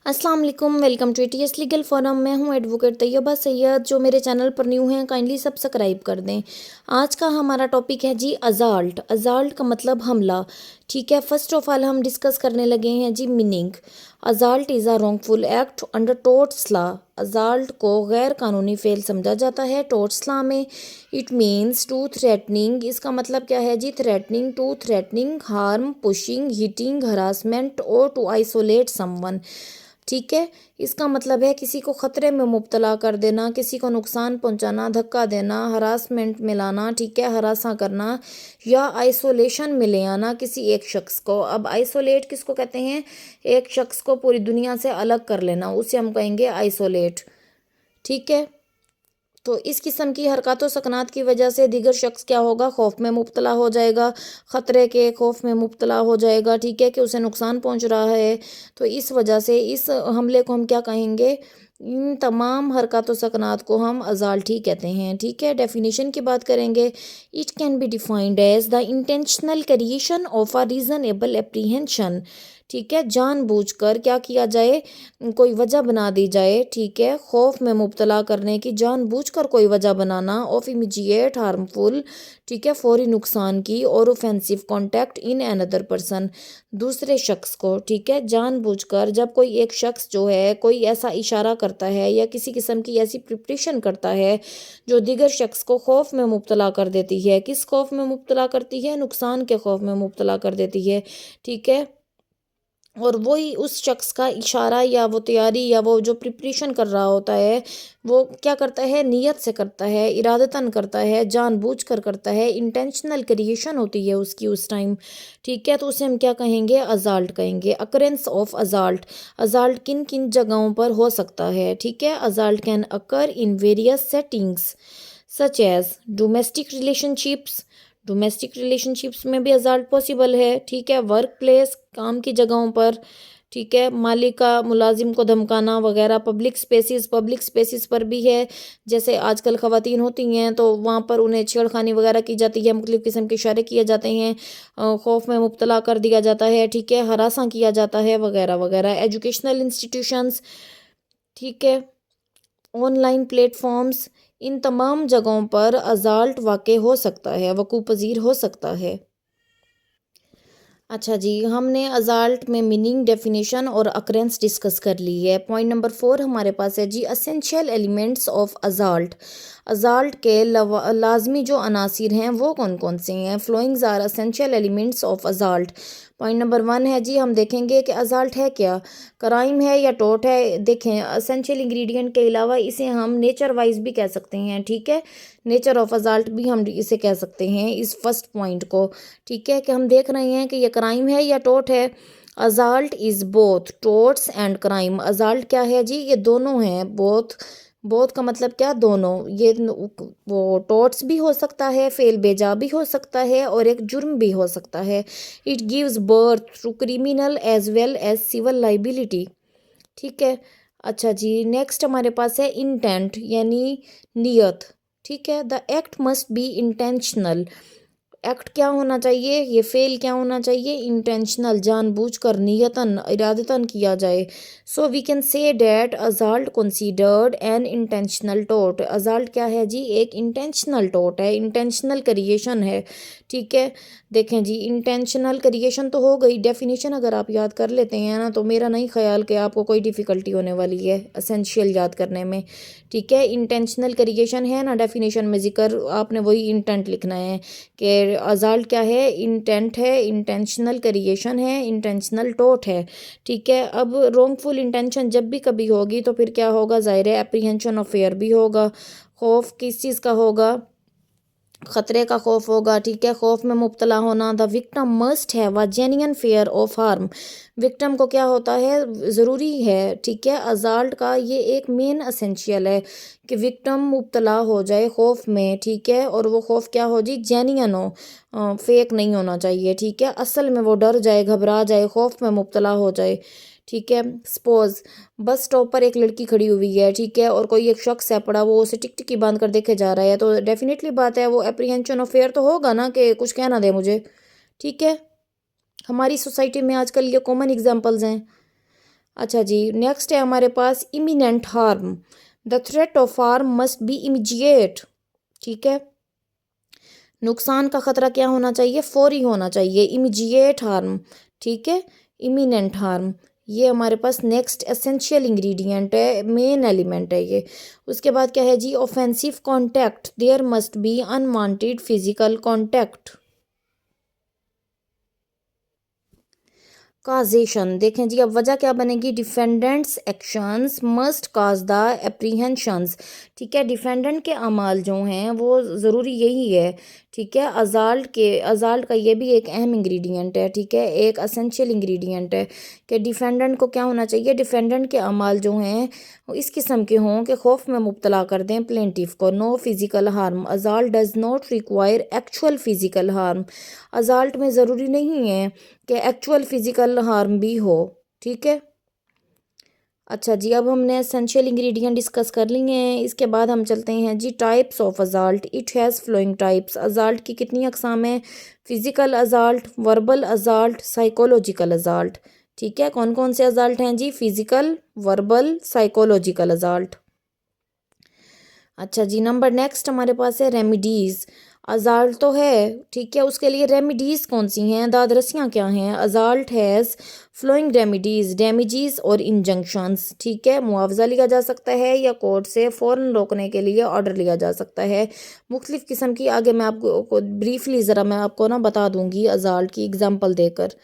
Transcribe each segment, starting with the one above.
अस्सलाम वालेकुम, welcome to ATS legal forum. मैं हूं एडवोकेट तैयबा सैयद। जो मेरे चैनल पर न्यू हैं काइंडली सब्सक्राइब कर दें। आज का हमारा टॉपिक है जी अजाल्ट। अजाल्ट का मतलब हमला। ठीक है, फर्स्ट ऑफ ऑल हम डिस्कस करने लगे हैं जी meaning. Assault is a wrongful act under torts law. Assault को गैर कानूनी फेल समझा जाता है टोर्ट्स लॉ में। It means to threatening. इसका मतलब क्या है जी? Threatening, to threatening, harm, pushing, hitting, harassment और टू आइसोलेट समवन। ठीक है, इसका मतलब है किसी को खतरे में मुब्तला कर देना, किसी को नुकसान पहुंचाना, धक्का देना, हरासमेंट में लाना, ठीक है, हरासा करना या आइसोलेशन में ले आना किसी एक शख्स को। अब आइसोलेट किसको कहते हैं? एक शख्स को पूरी दुनिया से अलग कर लेना, उसे हम कहेंगे आइसोलेट। ठीक है, तो इस किस्म की हरकतों सकनात की वजह से दीगर शख्स क्या होगा? खौफ में मुब्तला हो जाएगा, ख़तरे के खौफ में मुब्तला हो जाएगा। ठीक है, कि उसे नुकसान पहुंच रहा है। तो इस वजह से इस हमले को हम क्या कहेंगे? इन तमाम हरकतों सकनात को हम अजाल्ट ही कहते हैं। ठीक है, डेफिनेशन की बात करेंगे। It can be defined as the intentional creation of a reasonable apprehension. ठीक है, जानबूझकर क्या किया जाए? कोई वजह बना दी जाए। ठीक है, खौफ में मुब्तला करने की जानबूझकर कोई वजह बनाना। ऑफ इमीजिएट हार्मफुल, ठीक है, फौरी नुकसान की। और offensive contact in another person, दूसरे शख्स को। ठीक है, जानबूझकर जब कोई एक शख्स जो है कोई ऐसा इशारा करता है या किसी किस्म की ऐसी प्रिपरेशन करता है जो दीगर शख्स को खौफ में मुब्तला कर देती है। किस खौफ में मुब्तला करती है? नुकसान के खौफ में मुब्तला कर देती है। ठीक है, और वही उस शख्स का इशारा या वो तैयारी या वो जो प्रिपरेशन कर रहा होता है, वो क्या करता है? नियत से करता है, इरादतन करता है, जानबूझकर करता है, इंटेंशनल क्रिएशन होती है उसकी उस टाइम। ठीक है, तो उसे हम क्या कहेंगे? अजाल्ट कहेंगे। Occurrence of अजाल्ट। अजाल्ट किन किन जगहों पर हो सकता है? ठीक है, assault can occur in various settings such as domestic relationships. Domestic relationships में भी अजाल्ट पॉसिबल है। ठीक है, वर्क प्लेस, काम की जगहों पर। ठीक है, मालिक का मुलाजिम को धमकाना वगैरह। पब्लिक स्पेसिस पर भी है। जैसे आजकल ख़वातीन होती हैं तो वहाँ पर उन्हें छेड़खानी वगैरह की जाती है, मुख्तलिफ़ किस्म के इशारे किए जाते हैं, खौफ में मुब्तला कर दिया जाता है। ठीक है, हरासा किया जाता है वगैरह वगैरह। एजुकेशनल इंस्टीट्यूशंस, ठीक है, ऑनलाइन प्लेटफॉर्म्स, इन तमाम जगहों पर अजाल्ट वाक़ हो सकता है, वक़ू पज़ीर हो सकता है। अच्छा जी, हमने अजाल्ट में मीनिंग, डेफिनेशन और अकरेंस डिस्कस कर ली है। पॉइंट नंबर 4 हमारे पास है जी असेंशियल एलिमेंट्स ऑफ अजाल्ट। अजाल्ट के लाजमी जो अनासिर हैं वो कौन कौन से हैं? Followings are essential elements of assault. Point number 1 है जी, हम देखेंगे कि अजाल्ट है क्या? क्राइम है या टोट है? देखें, असेंशियल इंग्रेडिएंट के अलावा इसे हम नेचर वाइज भी कह सकते हैं। ठीक है, नेचर ऑफ अजाल्ट भी हम इसे कह सकते हैं इस फर्स्ट पॉइंट को। ठीक है, कि हम देख रहे हैं कि ये क्राइम है या टोट है। Assault is both torts and crime. Assault क्या है जी? ये दोनों हैं। बोथ, बोथ का मतलब क्या? दोनों। ये वो टोट्स भी हो सकता है, फेल बेजा भी हो सकता है और एक जुर्म भी हो सकता है। It gives birth to criminal as well as civil liability. ठीक है, अच्छा जी, नेक्स्ट हमारे पास है इंटेंट यानी नियत। ठीक है, the act must be intentional. Act क्या होना चाहिए? ये फेल क्या होना चाहिए? इंटेंशनल, जानबूझकर, नियतन, इरादतन किया जाए। So we can say that assault considered an intentional टोट। अजाल्ट क्या है जी? एक इंटेंशनल टोट है, इंटेंशनल क्रिएशन है। ठीक है, देखें जी, इंटेंशनल क्रिएशन तो हो गई। डेफिनेशन अगर आप याद कर लेते हैं ना तो मेरा नहीं ख्याल कि आपको कोई डिफ़िकल्टी होने वाली है असेंशियल याद करने में। ठीक है, इंटेंशनल क्रिएशन है ना, डेफिनेशन में जिक्र, आपने वही इंटेंट लिखना है कि अजाल्ट क्या है? इंटेंट है, इंटेंशनल क्रिएशन है, इंटेंशनल टोट है। ठीक है, अब रॉन्गफुल इंटेंशन जब भी कभी होगी तो फिर क्या होगा? ज़ाहिर है एप्रीहेंशन ऑफ फेयर भी होगा। खौफ किस चीज़ का होगा? खतरे का खौफ होगा। ठीक है, खौफ में मुब्तला होना। The victim must have a genuine fair of harm. Victim को क्या होता है? ज़रूरी है। ठीक है, अजाल्ट का ये एक मेन असेंशियल है कि विक्टम मुब्तला हो जाए खौफ में। ठीक है, और वो खौफ क्या हो जी? जेन्युइन हो, फेक नहीं होना चाहिए। ठीक है, असल में वो डर जाए, घबरा जाए, खौफ में मुब्तला हो जाए। ठीक है, सपोज बस स्टॉप पर एक लड़की खड़ी हुई है। ठीक है, और कोई एक शख्स है पड़ा, वो उसे टिकटिकी बांध कर देखे जा रहा है, तो डेफिनेटली बात है वो एप्रीहेंशन ऑफ फेयर तो होगा ना कि कुछ कहना दे मुझे। ठीक है, हमारी सोसाइटी में आजकल ये कॉमन एग्जांपल्स हैं। अच्छा जी, नेक्स्ट है हमारे पास imminent harm. The threat of harm must be immediate. ठीक है, नुकसान का खतरा क्या होना चाहिए? फौरी होना चाहिए, इमीडिएट हार्म। ठीक है, इमिनेंट हार्म। ये हमारे पास नेक्स्ट एसेंशियल इंग्रेडिएंट है, मेन एलिमेंट है ये। उसके बाद क्या है जी? Offensive contact, there must be unwanted physical contact. Causation देखें जी, अब वजह क्या बनेगी? Defendant's actions must cause the apprehensions. ठीक है, डिफेंडेंट के अमाल जो हैं वो ज़रूरी यही है। ठीक है, अजाल्ट का ये भी एक अहम इंग्रेडिएंट है। ठीक है, एक असेंशियल इंग्रेडिएंट है कि डिफेंडेंट को क्या होना चाहिए? डिफेंडेंट के अमाल जो हैं वो इस किस्म के हों कि खौफ में मुब्तला कर दें प्लेंटिफ को। No physical harm, assault does not require actual physical harm. Assault में ज़रूरी नहीं है कि एक्चुअल फिजिकल हार्म भी हो। ठीक है, अच्छा जी, अब हमने एसेंशियल इंग्रेडिएंट डिस्कस कर लिए हैं। इसके बाद हम चलते हैं जी types of assault. It has following types. Assault की कितनी अकसाम है? Physical assault, verbal assault, psychological assault. ठीक है, कौन कौन से अजाल्ट हैं जी? Physical, verbal, psychological assault. अच्छा जी, नंबर नेक्स्ट हमारे पास है रेमिडीज़। अजाल्ट तो है, ठीक है, उसके लिए रेमिडीज़ कौन सी हैं? दादरसियाँ क्या हैं? अजाल्ट हैज़ फ्लोइंग रेमिडीज़, डैमेजेस और इंजंक्शंस। ठीक है, मुआवजा लिया जा सकता है या कोर्ट से फ़ौरन रोकने के लिए ऑर्डर लिया जा सकता है। मुख्तलिफ़ किस्म की, आगे मैं आपको ब्रीफली ज़रा मैं आपको ना बता दूँगी अजाल्ट की एग्जाम्पल देकर।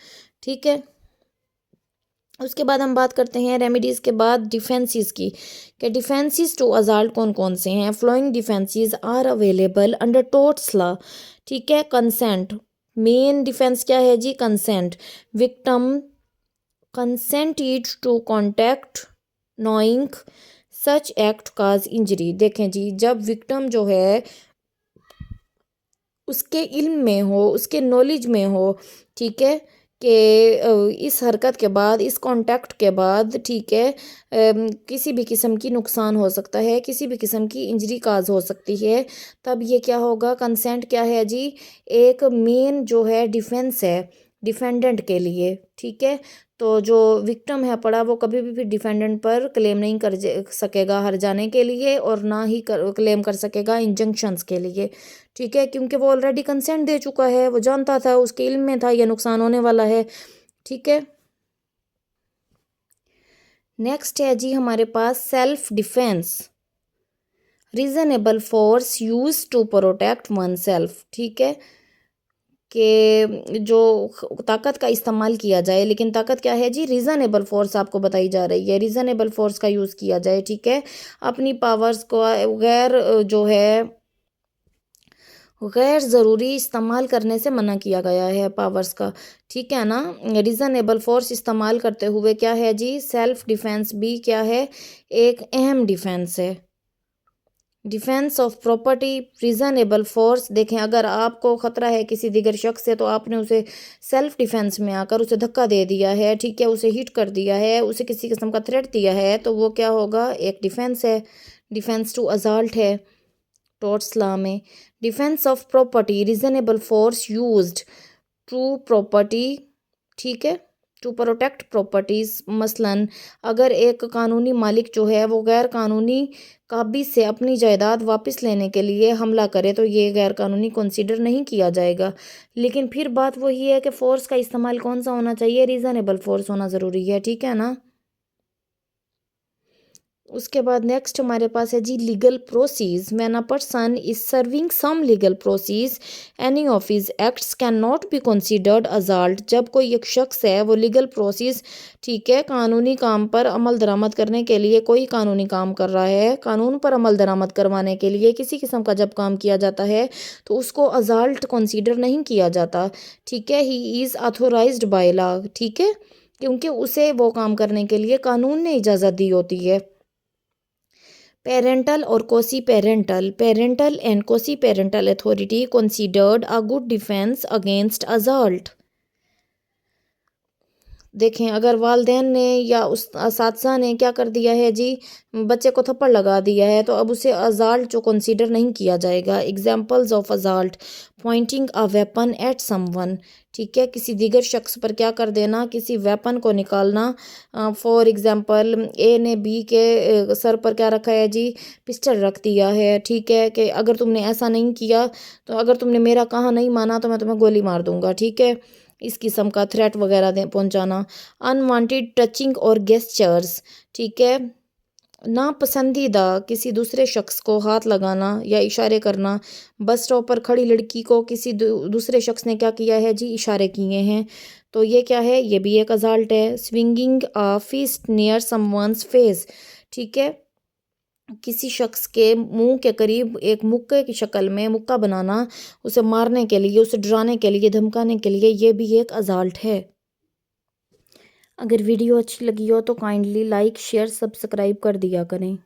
ठीक है, उसके बाद हम बात करते हैं रेमेडीज़ के बाद डिफेंसेस की, कि डिफेंसेस टू अजाल्ट कौन कौन से हैं? Following defences are available under torts law. ठीक है, कंसेंट, मेन डिफेंस क्या है जी? Consent. Victim consented to contact knowing such act cause injury. देखें जी, जब विक्टिम जो है उसके इल्म में हो, उसके नॉलेज में हो, ठीक है, कि इस हरकत के बाद, इस कांटेक्ट के बाद, ठीक है, किसी भी किस्म की नुकसान हो सकता है, किसी भी किस्म की इंजरी काज हो सकती है, तब ये क्या होगा? कंसेंट क्या है जी? एक मेन जो है डिफेंस है डिफेंडेंट के लिए। ठीक है, तो जो विक्टिम है पड़ा, वो कभी भी फिर डिफेंडेंट पर क्लेम नहीं कर सकेगा हर जाने के लिए, और ना ही क्लेम कर सकेगा इंजंक्शंस के लिए। ठीक है, क्योंकि वो ऑलरेडी कंसेंट दे चुका है, वो जानता था, उसके इल्म में था ये नुकसान होने वाला है। ठीक है, नेक्स्ट है जी हमारे पास self defence, reasonable force use to protect oneself. ठीक है, कि जो ताकत का इस्तेमाल किया जाए, लेकिन ताकत क्या है जी? रीज़नेबल फोर्स आपको बताई जा रही है, रीज़नेबल फोर्स का यूज़ किया जाए। ठीक है, अपनी पावर्स को गैर जो है गैर ज़रूरी इस्तेमाल करने से मना किया गया है पावर्स का। ठीक है ना, रीज़नेबल फोर्स इस्तेमाल करते हुए क्या है जी? सेल्फ डिफेंस भी क्या है? एक अहम डिफेंस है। Defence of property, reasonable force. देखें, अगर आपको ख़तरा है किसी दिगर शख्स से, तो आपने उसे सेल्फ डिफेंस में आकर उसे धक्का दे दिया है, ठीक है, उसे हिट कर दिया है, उसे किसी किस्म का थ्रेट दिया है, तो वो क्या होगा? एक डिफेंस है, डिफेंस टू अजाल्ट है टॉर्ट्स लॉ में। Defence of property, reasonable force used to property, ठीक है, टू प्रोटेक्ट प्रॉपर्टीज़। मसलन अगर एक कानूनी मालिक जो है वो गैर कानूनी काबिज से अपनी जायदाद वापस लेने के लिए हमला करे, तो ये गैर कानूनी कंसीडर नहीं किया जाएगा। लेकिन फिर बात वही है कि फ़ोर्स का इस्तेमाल कौन सा होना चाहिए? रीज़नेबल फोर्स होना ज़रूरी है। ठीक है ना, उसके बाद नेक्स्ट हमारे पास है जी legal process. When a person is serving some legal process any of his acts can not be considered assault. जब कोई एक शख्स है वो लीगल प्रोसीज, ठीक है, कानूनी काम पर अमल दरामद करने के लिए कोई कानूनी काम कर रहा है, कानून पर अमल दरामद करवाने के लिए किसी किस्म का जब काम किया जाता है, तो उसको अजाल्ट कंसीडर नहीं किया जाता। ठीक है, he is authorised by law. ठीक है, क्योंकि उसे वो काम करने के लिए कानून ने इजाज़त दी होती है। पेरेंटल और Kosi parental and Kosi parental authority considered a good defence against assault. देखें, अगर वालिदैन ने या उस असातिज़ा ने क्या कर दिया है जी, बच्चे को थप्पड़ लगा दिया है, तो अब उसे अज़ाल्ट जो कंसीडर नहीं किया जाएगा। Examples of assault: pointing a weapon at someone, ठीक है, किसी दीगर शख्स पर क्या कर देना, किसी वेपन को निकालना। फॉर एग्जाम्पल, ए ने बी के सर पर क्या रखा है जी, पिस्टल रख दिया है, ठीक है, कि अगर तुमने ऐसा नहीं किया, तो अगर तुमने मेरा कहा नहीं माना तो मैं तुम्हें गोली मार दूंगा, ठीक है, इस किस्म का थ्रेट वगैरह दे पहुंचाना। अनवांटेड टचिंग और गेस्चर्स, ठीक है, नापसंदीदा किसी दूसरे शख्स को हाथ लगाना या इशारे करना। बस स्टॉप पर खड़ी लड़की को किसी दूसरे शख्स ने क्या किया है जी, इशारे किए हैं, तो ये क्या है, ये भी एक अजाल्ट है। Swinging a fist near someone's face, ठीक है, किसी शख्स के मुंह के करीब एक मुक्के की शक्ल में मुक्का बनाना, उसे मारने के लिए, उसे डराने के लिए, धमकाने के लिए, ये भी एक अजाल्ट है। अगर वीडियो अच्छी लगी हो तो काइंडली लाइक शेयर सब्सक्राइब कर दिया करें।